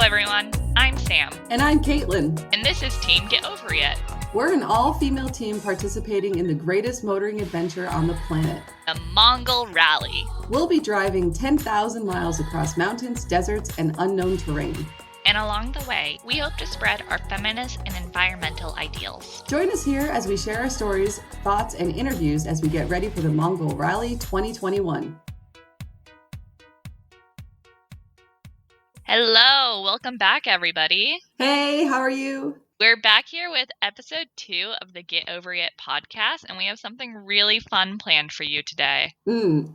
everyone, I'm Sam. And I'm Kaitlyn. And this is Team Get Ovary It. We're an all-female team participating in the greatest motoring adventure on the planet. The Mongol Rally. We'll be driving 10,000 miles across mountains, deserts, and unknown terrain. And along the way, we hope to spread our feminist and environmental ideals. Join us here as we share our stories, thoughts, and interviews as we get ready for the Mongol Rally 2021. Hello, welcome back, everybody. Hey, how are you? We're back here with episode 2 of the Get Ovary It podcast, and we have something really fun planned for you today.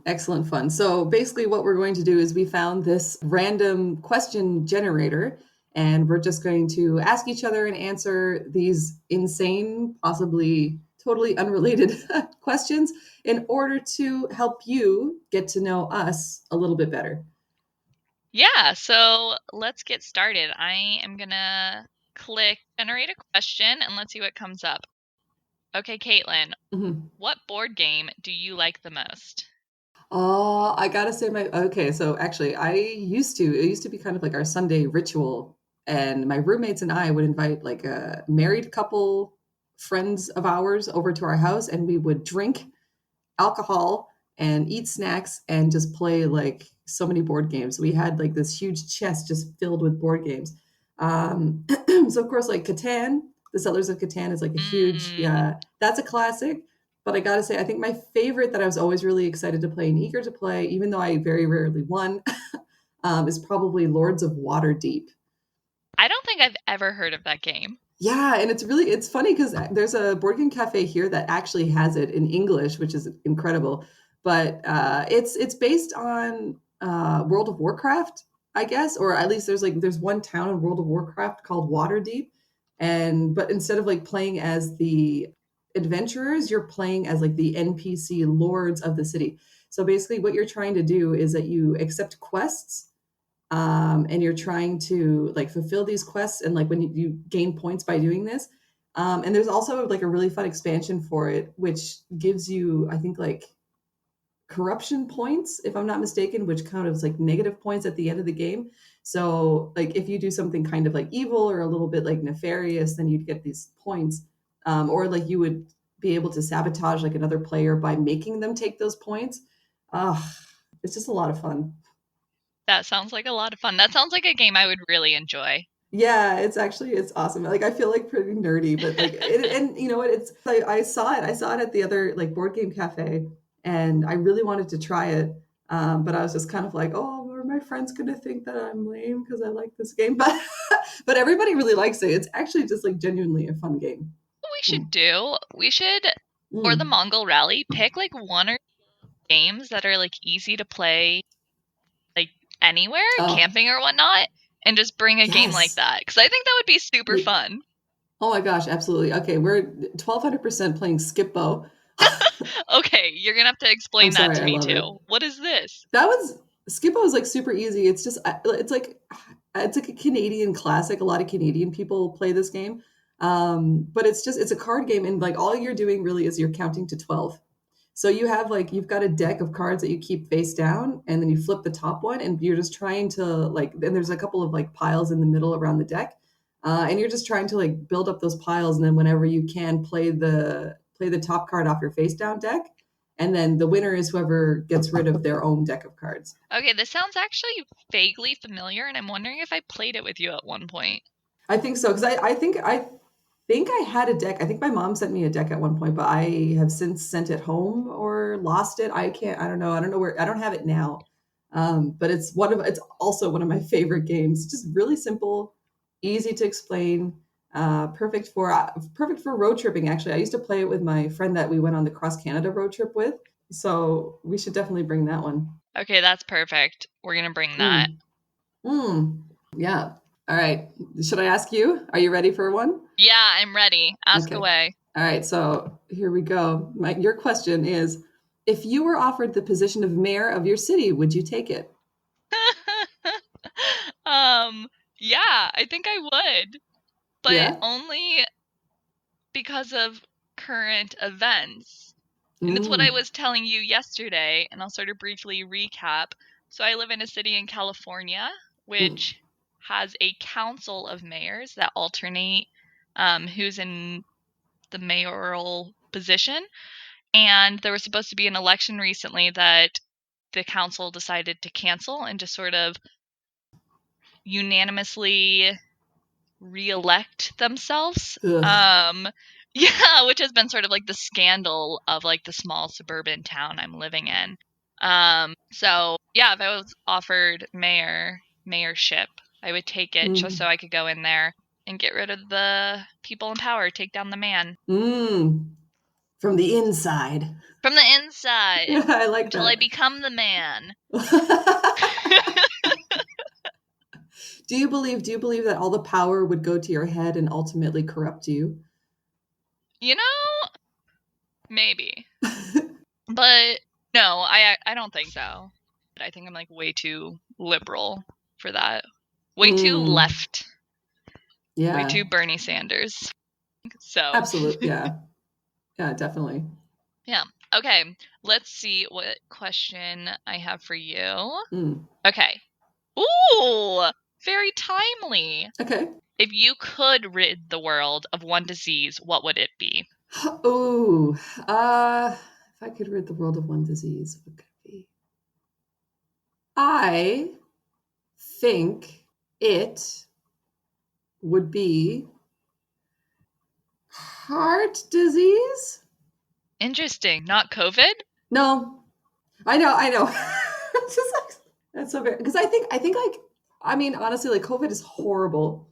Excellent fun. So basically what we're going to do is we found this random question generator, and we're just going to ask each other and answer these insane, possibly totally unrelated questions in order to help you get to know us a little bit better. Yeah, so let's get started. I am going to click generate a question and let's see what comes up. Okay, Kaitlyn, What board game do you like the most? Oh, I gotta say so actually it used to be kind of like our Sunday ritual, and my roommates and I would invite like a married couple friends of ours over to our house, and we would drink alcohol and eat snacks and just play like so many board games. We had like this huge chest just filled with board games. So of course, like Catan, the Settlers of Catan is like a huge, that's a classic. But I gotta say, I think my favorite that I was always really excited to play and eager to play, even though I very rarely won, is probably Lords of Waterdeep. I don't think I've ever heard of that game. Yeah, and it's funny because there's a board game cafe here that actually has it in English, which is incredible. But it's based on World of Warcraft, I guess, or at least there's one town in World of Warcraft called Waterdeep, but instead of like playing as the adventurers, you're playing as like the NPC lords of the city. So basically, what you're trying to do is that you accept quests. And you're trying to like fulfill these quests, and like when you gain points by doing this, and there's also like a really fun expansion for it, which gives you, I think, like corruption points, if I'm not mistaken, which count as like negative points at the end of the game. So like if you do something kind of like evil or a little bit like nefarious, then you'd get these points, or like you would be able to sabotage like another player by making them take those points. It's just a lot of fun. That sounds like a lot of fun. That sounds like a game I would really enjoy. Yeah, it's awesome. Like I feel like pretty nerdy, but like and you know what? I saw it at the other like board game cafe, and I really wanted to try it. But I was just kind of like, oh, are my friends gonna think that I'm lame because I like this game? But but everybody really likes it. It's actually just like genuinely a fun game. What we should for the Mongol Rally pick like one or two games that are like easy to play like anywhere, camping or whatnot, and just bring a game like that, because I think that would be super fun. Oh my gosh, absolutely. Okay, we're 1200% playing Skip-Bo. Okay, you're gonna have to explain that to me too. What is this? Skip-Bo is like super easy. It's like a Canadian classic. A lot of Canadian people play this game. But it's a card game, and like all you're doing really is you're counting to 12. So you've got a deck of cards that you keep face down, and then you flip the top one, and you're just trying to like, and there's a couple of like piles in the middle around the deck. And you're just trying to like build up those piles, and then whenever you can play the top card off your face down deck. And then the winner is whoever gets rid of their own deck of cards. Okay, this sounds actually vaguely familiar, and I'm wondering if I played it with you at one point. I think so, because I think I had a deck. I think my mom sent me a deck at one point, but I have since sent it home or lost it. I don't know where. I don't have it now. But it's also one of my favorite games. Just really simple, easy to explain, perfect for road tripping. Actually, I used to play it with my friend that we went on the cross Canada road trip with. So we should definitely bring that one. Okay, that's perfect. We're gonna bring that. Yeah. All right. Should I ask you? Are you ready for one? Yeah, I'm ready. Ask away. All right. So here we go. Your question is, if you were offered the position of mayor of your city, would you take it? Yeah, I think I would. But only because of current events. And it's what I was telling you yesterday, and I'll sort of briefly recap. So I live in a city in California, which has a council of mayors that alternate who's in the mayoral position. And there was supposed to be an election recently that the council decided to cancel and just sort of unanimously re-elect themselves. Yeah, which has been sort of like the scandal of like the small suburban town I'm living in. So yeah, if I was offered mayorship, I would take it just so I could go in there and get rid of the people in power, take down the man. From the inside. From the inside. I like until that. I become the man. Do you believe that all the power would go to your head and ultimately corrupt you? You know, maybe. But no, I don't think so. I think I'm like way too liberal for that. Way too left. Yeah. Way too Bernie Sanders. So absolutely. Yeah. Yeah, definitely. Yeah. Okay. Let's see what question I have for you. Mm. Okay. Ooh, very timely. Okay. If you could rid the world of one disease, what would it be? Ooh, if I could rid the world of one disease, what could it be? I think it would be heart disease. Interesting. Not COVID? No, I know. It's just like, that's so bad because I think like, I mean, honestly, like COVID is horrible.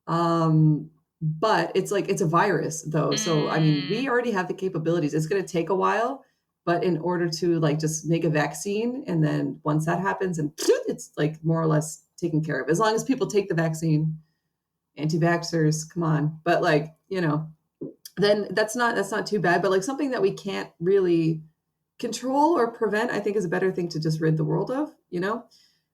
But it's like, it's a virus though. So, I mean, we already have the capabilities. It's going to take a while, but in order to like just make a vaccine, and then once that happens, and it's like more or less taken care of, as long as people take the vaccine. Anti-vaxxers, come on. But like, then that's not too bad. But like something that we can't really control or prevent, I think is a better thing to just rid the world of,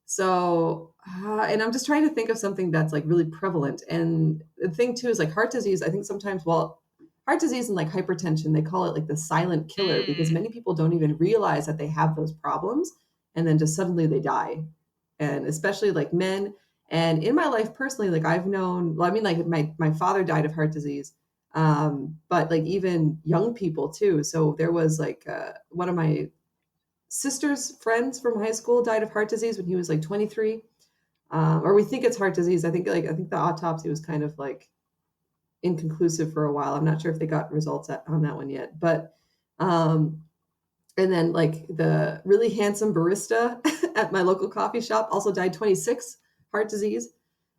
So, and I'm just trying to think of something that's like really prevalent. And the thing too is like heart disease. I think sometimes, heart disease and like hypertension, they call it like the silent killer because many people don't even realize that they have those problems, and then just suddenly they die. And especially like men. And in my life personally, like I've known, well, I mean, like my father died of heart disease, but like even young people too. So there was like one of my sister's friends from high school died of heart disease when he was like 23. Or we think it's heart disease. I think the autopsy was kind of like inconclusive for a while. I'm not sure if they got results on that one yet, but and then like the really handsome barista at my local coffee shop also died 26, heart disease.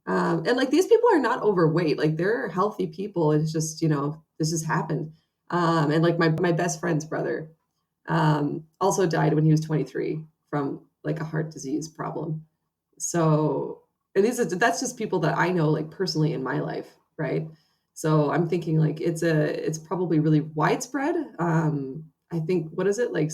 And like these people are not overweight, like they're healthy people. It's just, this has happened. And like my best friend's brother also died when he was 23 from like a heart disease problem. So, and that's just people that I know like personally in my life, right? So I'm thinking like it's probably really widespread. I think, what is it, like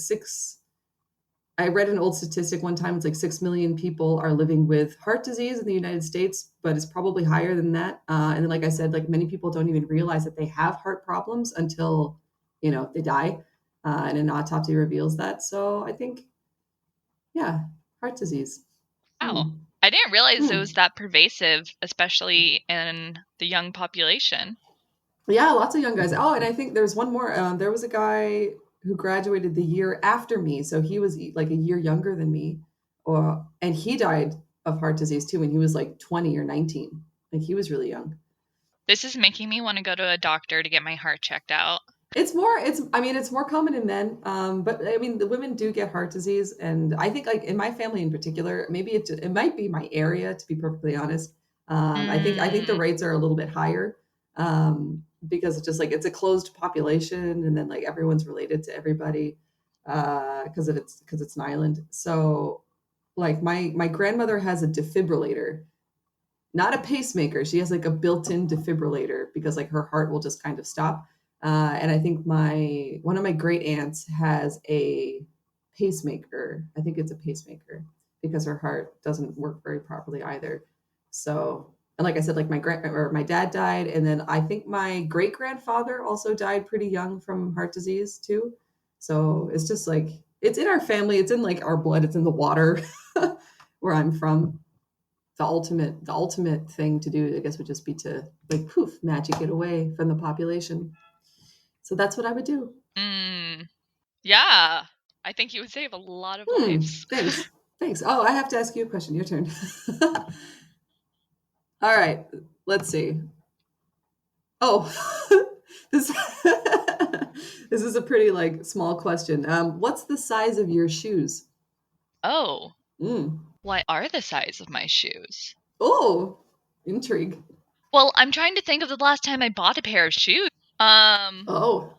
I read an old statistic one time. It's like 6 million people are living with heart disease in the United States, but it's probably higher than that. And then, like I said, like many people don't even realize that they have heart problems until, they die. And an autopsy reveals that. So I think, yeah, heart disease. Wow. I didn't realize it was that pervasive, especially in the young population. Yeah, lots of young guys. Oh, and I think there's one more. There was a guy who graduated the year after me, so he was like a year younger than me, and he died of heart disease too when he was like 20 or 19. Like he was really young. This is making me want to go to a doctor to get my heart checked out. It's more common in men, but I mean the women do get heart disease, and I think like in my family in particular, maybe it might be my area, to be perfectly honest. I think the rates are a little bit higher, because it's just like it's a closed population, and then like everyone's related to everybody, because it's an island. So like my grandmother has a defibrillator, not a pacemaker. She has like a built-in defibrillator because like her heart will just kind of stop. And I think one of my great aunts has a pacemaker. I think it's a pacemaker because her heart doesn't work very properly either. So, and like I said, like my dad died, and then I think my great grandfather also died pretty young from heart disease too. So it's just like it's in our family. It's in like our blood. It's in the water where I'm from. the ultimate thing to do, I guess, would just be to like poof, magic it away from the population. So that's what I would do. Yeah, I think you would save a lot of lives. Thanks. Oh, I have to ask you a question. Your turn. All right, let's see. Oh, this this is a pretty like small question. What's the size of your shoes? Oh, what are the size of my shoes? Oh, intrigue. Well, I'm trying to think of the last time I bought a pair of shoes. Oh.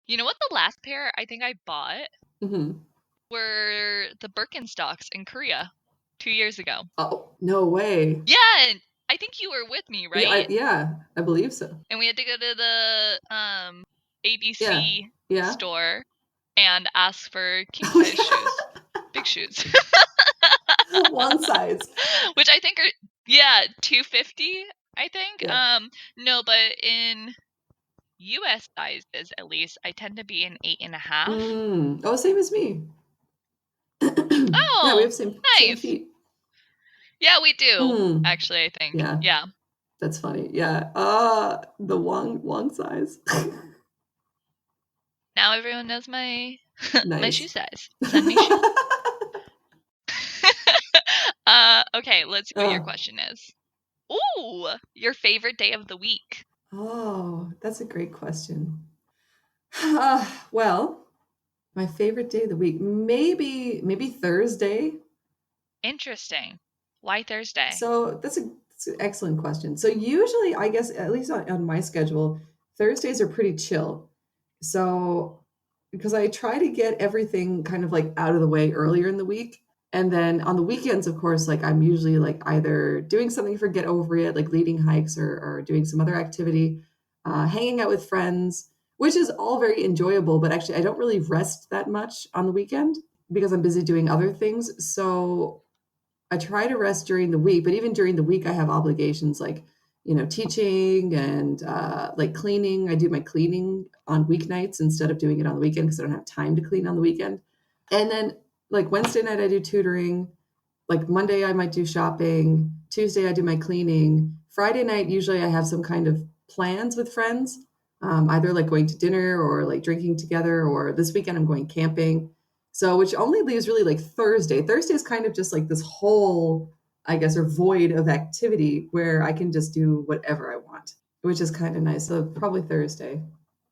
You know what? The last pair I think I bought were the Birkenstocks in Korea 2 years ago. Oh, no way. Yeah, I think you were with me, right? Yeah, I believe so. And we had to go to the ABC Yeah. store and ask for king size shoes, big shoes. One size. Which I think are $250. I think. Yeah. No, but in U.S. sizes, at least, I tend to be an 8.5. Oh, same as me. Oh, yeah, we have same nice. feet. Yeah, we do. Actually, I think. Yeah. That's funny. Yeah. The Wong size. Now everyone knows my my shoe size. Nice. Send me shoes. Okay, let's see what your question is. Ooh, your favorite day of the week. Oh, that's a great question. Well, my favorite day of the week, maybe Thursday. Interesting. Why Thursday? So that's an excellent question. So usually, I guess, at least on my schedule, Thursdays are pretty chill. So because I try to get everything kind of like out of the way earlier in the week. And then on the weekends, of course, like I'm usually like either doing something for Get Over It, like leading hikes or doing some other activity, hanging out with friends, which is all very enjoyable. But actually, I don't really rest that much on the weekend because I'm busy doing other things. So I try to rest during the week, but even during the week, I have obligations like, teaching and like cleaning. I do my cleaning on weeknights instead of doing it on the weekend because I don't have time to clean on the weekend. And then like Wednesday night, I do tutoring. Like Monday, I might do shopping. Tuesday, I do my cleaning. Friday night, usually I have some kind of plans with friends, either like going to dinner or like drinking together, or this weekend I'm going camping. So, which only leaves really like Thursday. Thursday is kind of just like this whole, I guess, or void of activity where I can just do whatever I want, which is kind of nice. So, probably Thursday.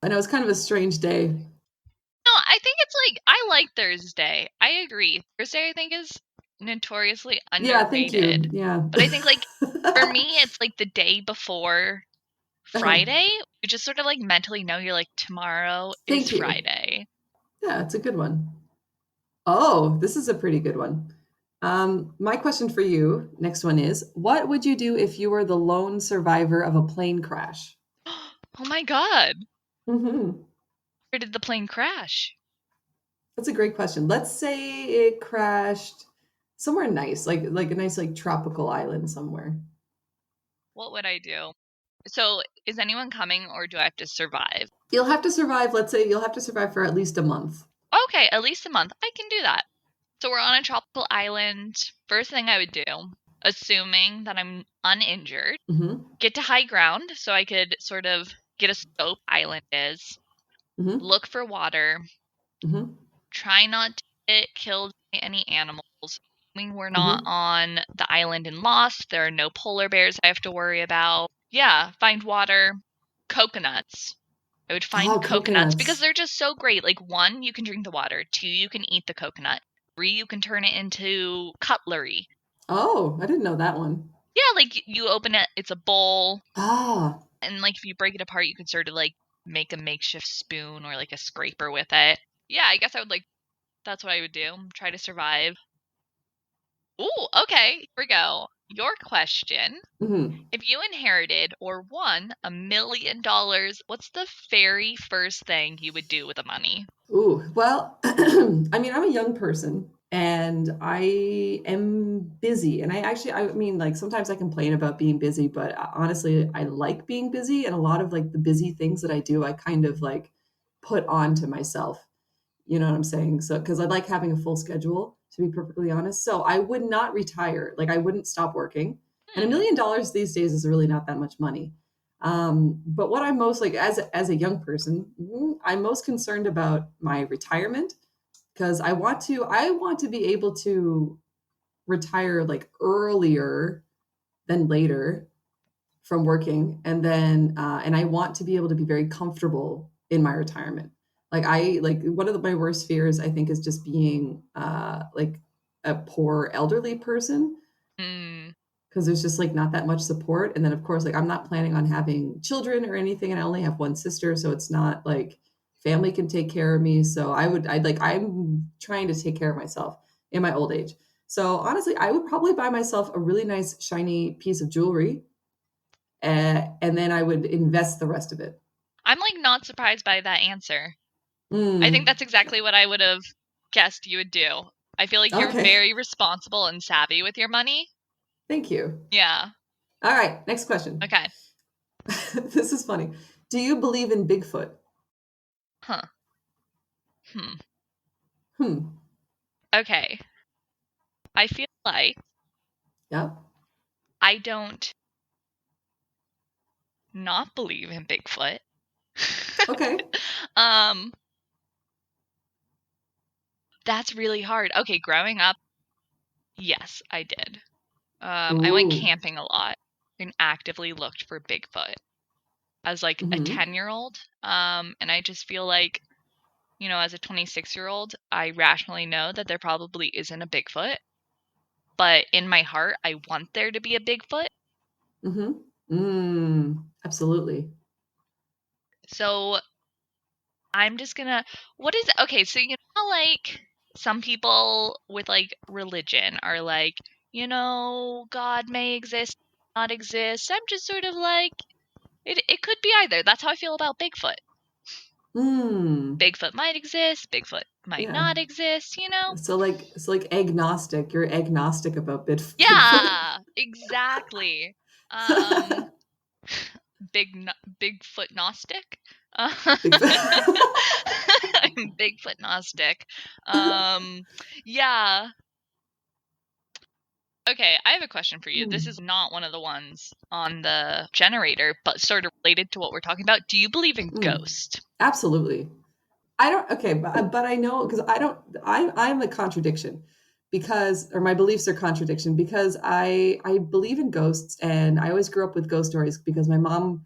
I know it's kind of a strange day. No, I think it's like, I like Thursday. I agree. Thursday, I think, is notoriously Yeah, thank you. underrated. Yeah. But I think, like, for me, it's like the day before Friday. You just sort of like mentally know you're like, tomorrow is Friday. Yeah, it's a good one. Oh, this is a pretty good one. My question for you, next one is, what would you do if you were the lone survivor of a plane crash? Oh my God. Where did the plane crash? That's a great question. Let's say it crashed somewhere nice, like a nice like tropical island somewhere. What would I do? So, is anyone coming or do I have to survive? You'll have to survive. Let's say you'll have to survive for at least a month. Okay, at least a month. I can do that. So we're on a tropical island. First thing I would do, assuming that I'm uninjured, get to high ground so I could sort of get a scope island is, look for water, try not to get killed by any animals. Assuming we're not on the island and lost, there are no polar bears I have to worry about. Yeah, find water, coconuts. I would find coconuts because they're just so great. Like, 1, you can drink the water. 2, you can eat the coconut. 3, you can turn it into cutlery. Oh, I didn't know that one. Yeah, like you open it, it's a bowl. Ah. And like if you break it apart, you can sort of like make a makeshift spoon or like a scraper with it. Yeah, I guess I would that's what I would do. Try to survive. Ooh, okay, here we go. Your question. If you inherited or won $1 million, what's the very first thing you would do with the money? Ooh, well, I mean, I'm a young person and I am busy. And I mean, like sometimes I complain about being busy, but honestly, I like being busy. And a lot of like the busy things that I do, I kind of like put on to myself. You know what I'm saying? So, because I like having a full schedule. to be perfectly honest. So I would not retire. Like I wouldn't stop working. And $1 million these days is really not that much money. But what I'm most like as a young person, I'm most concerned about my retirement because I want to be able to retire like earlier than later from working, and I want to be able to be very comfortable in my retirement. Like one of my worst fears I think is just being like a poor elderly person Mm. because there's just like not that much support. And then of course like I'm not planning on having children or anything, and I only have one sister, so it's not like family can take care of me. So I'm trying to take care of myself in my old age. So honestly, I would probably buy myself a really nice shiny piece of jewelry, and then I would invest the rest of it. I'm like not surprised by that answer. I think that's exactly what I would have guessed you would do. I feel like you're Okay. very responsible and savvy with your money. Thank you. Yeah. All right, next question. Okay. This is funny. Do you believe in Bigfoot? Huh. Hmm. Okay. I feel like Yeah. I don't not believe in Bigfoot. Okay. That's really hard. Okay, growing up, yes, I did. I went Ooh. camping a lot and actively looked for Bigfoot as like a 10-year-old. And I just feel like, as a 26-year-old, I rationally know that there probably isn't a Bigfoot, but in my heart, I want there to be a Bigfoot. Absolutely. So I'm just gonna, okay, so how like some people with like religion are like, God may exist, not exist. I'm just sort of like, it could be either. That's how I feel about Bigfoot. Bigfoot might exist, Bigfoot might Yeah. not exist, So like agnostic. You're agnostic about Bigfoot. Yeah, exactly. Um, Bigfoot Gnostic. Bigfoot. I'm Bigfoot Gnostic. Yeah. Okay, I have a question for you. This is not one of the ones on the generator, but sort of related to what we're talking about. Do you believe in ghosts? Absolutely. I don't. Okay, but I know because I don't. I'm a contradiction or my beliefs are contradiction because I believe in ghosts, and I always grew up with ghost stories because my mom,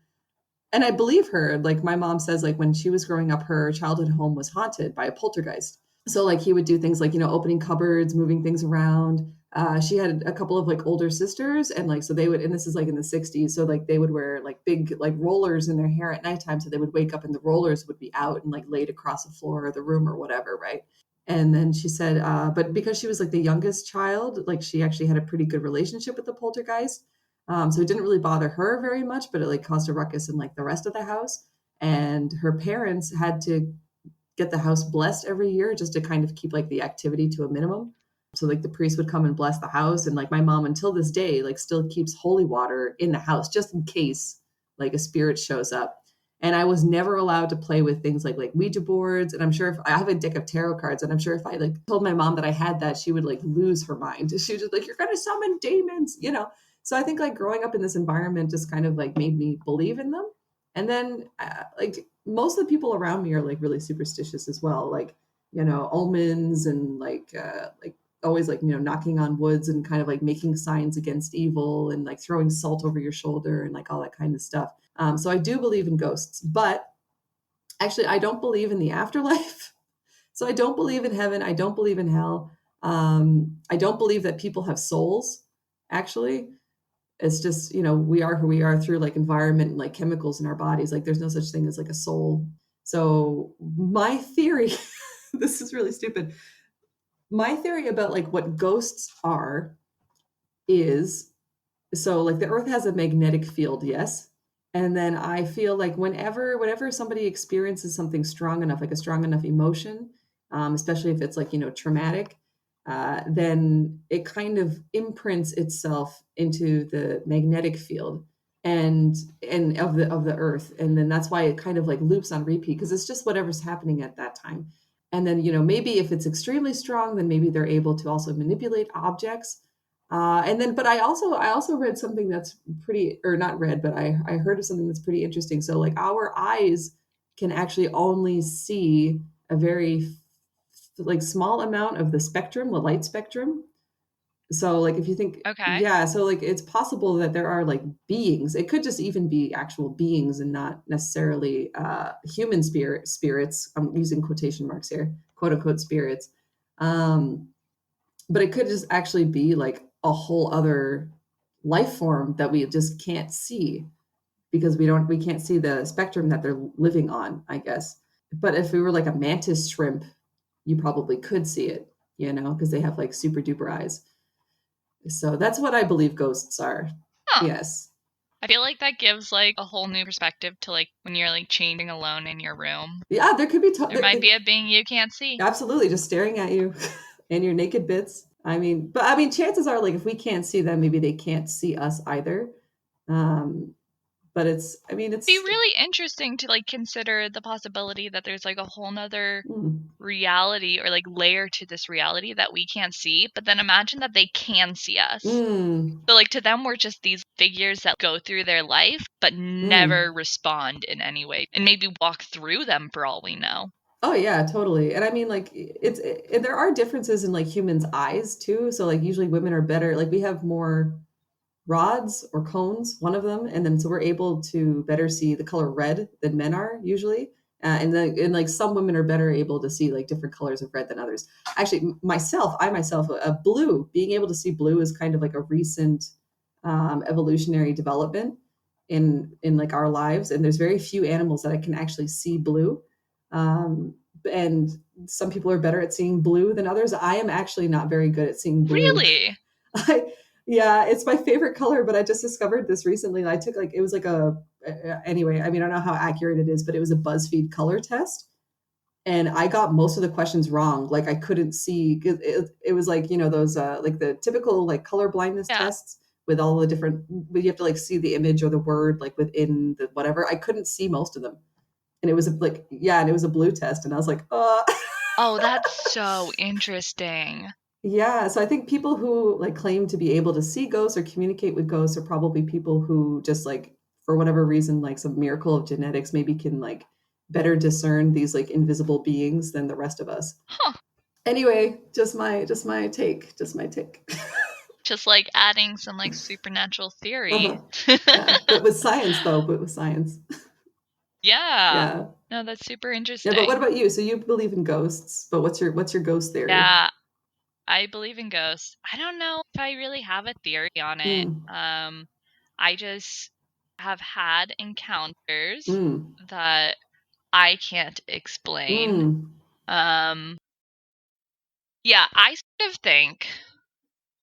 and I believe her. Like my mom says, like when she was growing up, her childhood home was haunted by a poltergeist. So like he would do things like opening cupboards, moving things around. She had a couple of like older sisters, and like so they would, and this is like in the 60s, so like they would wear like big like rollers in their hair at nighttime, so they would wake up and the rollers would be out and like laid across the floor of the room or whatever, right? And then she said, but because she was like the youngest child, like she actually had a pretty good relationship with the poltergeist. So it didn't really bother her very much, but it like caused a ruckus in like the rest of the house. And her parents had to get the house blessed every year just to kind of keep like the activity to a minimum. So like the priest would come and bless the house, and like my mom until this day like still keeps holy water in the house just in case like a spirit shows up. And I was never allowed to play with things like Ouija boards. And I'm sure if I have a deck of tarot cards, and I'm sure if I like told my mom that I had that, she would like lose her mind. She was just like, "You're gonna summon demons." So I think like growing up in this environment just kind of like made me believe in them. And then like most of the people around me are like really superstitious as well, like omens and like always like knocking on woods and kind of like making signs against evil and like throwing salt over your shoulder and like all that kind of stuff. So I do believe in ghosts, but actually I don't believe in the afterlife. So I don't believe in heaven. I don't believe in hell. I don't believe that people have souls. Actually, it's just we are who we are through like environment and like chemicals in our bodies. Like there's no such thing as like a soul. So my theory, this is really stupid. My theory about like what ghosts are is, so like the earth has a magnetic field, yes. And then I feel like whenever somebody experiences something strong enough, like a strong enough emotion, especially if it's like traumatic, then it kind of imprints itself into the magnetic field and of the earth, and then that's why it kind of like loops on repeat because it's just whatever's happening at that time. And then, you know, maybe if it's extremely strong, then maybe they're able to also manipulate objects. And then, but I also read something that's pretty, or not read, but I heard of something that's pretty interesting. So like our eyes can actually only see a very like small amount of the spectrum, the light spectrum. So like if you think, Okay. yeah, so like it's possible that there are like beings. It could just even be actual beings and not necessarily human spirits. I'm using quotation marks here, quote unquote spirits. Um, but it could just actually be like a whole other life form that we just can't see because we can't see the spectrum that they're living on, I guess. But if we were like a mantis shrimp, you probably could see it, you know, because they have like super duper eyes. So that's what I believe ghosts are. Huh. Yes. I feel like that gives like a whole new perspective to like when you're like changing alone in your room. Yeah, there could be There might be a being you can't see. absolutely just staring at you and your naked bits. I mean, chances are like if we can't see them, maybe they can't see us either. Um, but It'd be really interesting to like consider the possibility that there's like a whole nother reality or like layer to this reality that we can't see. But then imagine that they can see us. So like to them, we're just these figures that go through their life but never respond in any way, and maybe walk through them for all we know. Oh yeah, totally. And I mean, like there are differences in like humans' eyes too. So like usually women are better. Like we have more rods or cones, one of them, and then so we're able to better see the color red than men are usually. And like some women are better able to see like different colors of red than others. Actually, I myself, a blue, being able to see blue is kind of like a recent evolutionary development in like our lives. And there's very few animals that I can actually see blue. And some people are better at seeing blue than others. I am actually not very good at seeing blue. Really? Yeah, it's my favorite color, but I just discovered this recently. I took like it was like anyway, I mean, I don't know how accurate it is, but it was a BuzzFeed color test. And I got most of the questions wrong. Like I couldn't see it was like, you know, those like the typical like color blindness Yeah. tests with all the different you have to like see the image or the word like within the whatever. I couldn't see most of them. And it was like, yeah, and it was a blue test. And I was like, Oh, that's so interesting. Yeah, so I think people who like claim to be able to see ghosts or communicate with ghosts are probably people who just like for whatever reason, like some miracle of genetics, maybe can like better discern these like invisible beings than the rest of us. Huh. Anyway, just my take, just my take. Just like adding some like supernatural theory. Yeah, but with science though, but with science. Yeah. Yeah. No, that's super Yeah, interesting. but what about you? So you believe in ghosts, but what's your ghost theory? Yeah, I believe in ghosts. I don't know if I really have a theory on it. I just have had encounters that I can't explain. Um, yeah, I sort of think,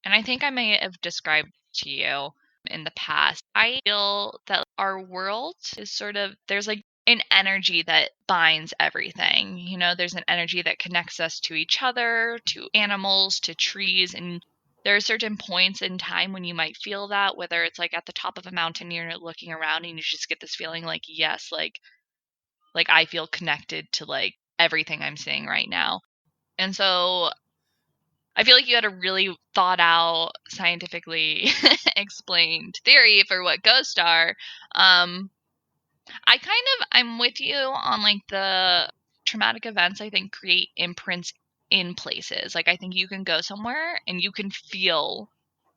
and I think I may have described to you in the past, I feel that our world is sort of, there's like an energy that binds everything. You know, there's an energy that connects us to each other, to animals, to trees. And there are certain points in time when you might feel that, whether it's like at the top of a mountain, you're looking around and you just get this feeling like, yes, like I feel connected to like everything I'm seeing right now. And so I feel like you had a really thought out, scientifically explained theory for what ghosts are. I'm with you on like the traumatic events, I think, create imprints in places. Like I think you can go somewhere and you can feel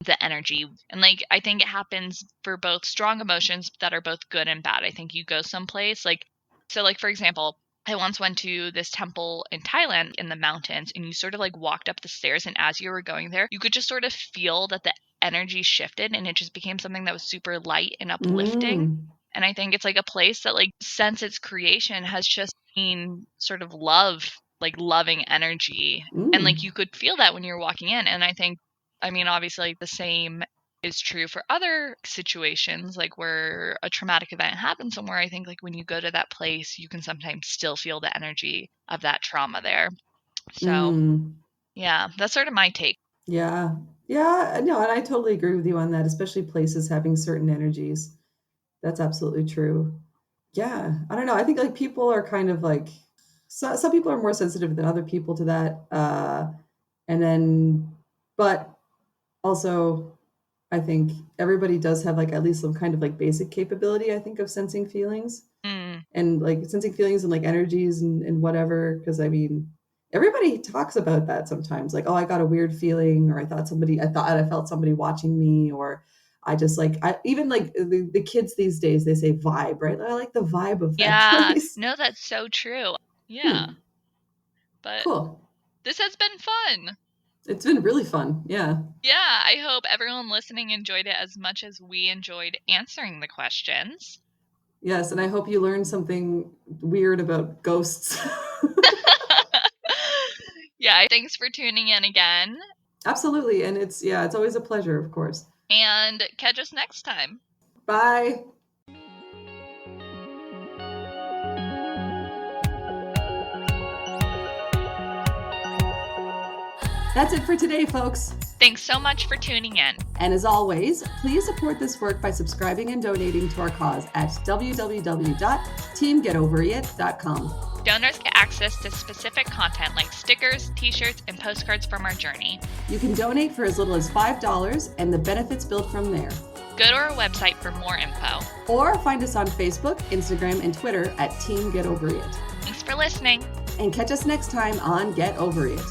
the energy. And like I think it happens for both strong emotions that are both good and bad. I think you go someplace like, so like for example, I once went to this temple in Thailand in the mountains, and you sort of like walked up the stairs, and as you were going there, you could just sort of feel that the energy shifted and it just became something that was super light and uplifting. And I think it's like a place that like since its creation has just been sort of love, like loving energy. And like you could feel that when you're walking in. And I think, I mean, obviously like, the same is true for other situations, like where a traumatic event happens somewhere. I think like when you go to that place, you can sometimes still feel the energy of that trauma there. So yeah, that's sort of my take. Yeah. Yeah, no, and I totally agree with you on that, especially places having certain energies. That's absolutely true. Yeah, I don't know. I think like people are kind of like So some people are more sensitive than other people to that. But also, I think everybody does have like at least some kind of like basic capability, I think, of sensing feelings and like sensing feelings and like energies and whatever. Because I mean, everybody talks about that sometimes. Like, oh, I got a weird feeling, or I thought I felt somebody watching me, or I just like, even like the kids these days, they say vibe, right? I like the vibe of that place. No, that's so true. Yeah. But Cool. This has been fun. It's been really fun. Yeah. Yeah, I hope everyone listening enjoyed it as much as we enjoyed answering the questions. Yes, and I hope you learned something weird about ghosts. Yeah, thanks for tuning in again. Absolutely, and it's always a pleasure, of course. And catch us next time. Bye. That's it for today, folks. Thanks so much for tuning in. And as always, please support this work by subscribing and donating to our cause at www.teamgetoverit.com. Donors get access to specific content like stickers, t-shirts, and postcards from our journey. You can donate for as little as $5, and the benefits build from there. Go to our website for more info. Or find us on Facebook, Instagram, and Twitter at Team Get Over It. Thanks for listening. And catch us next time on Get Over It.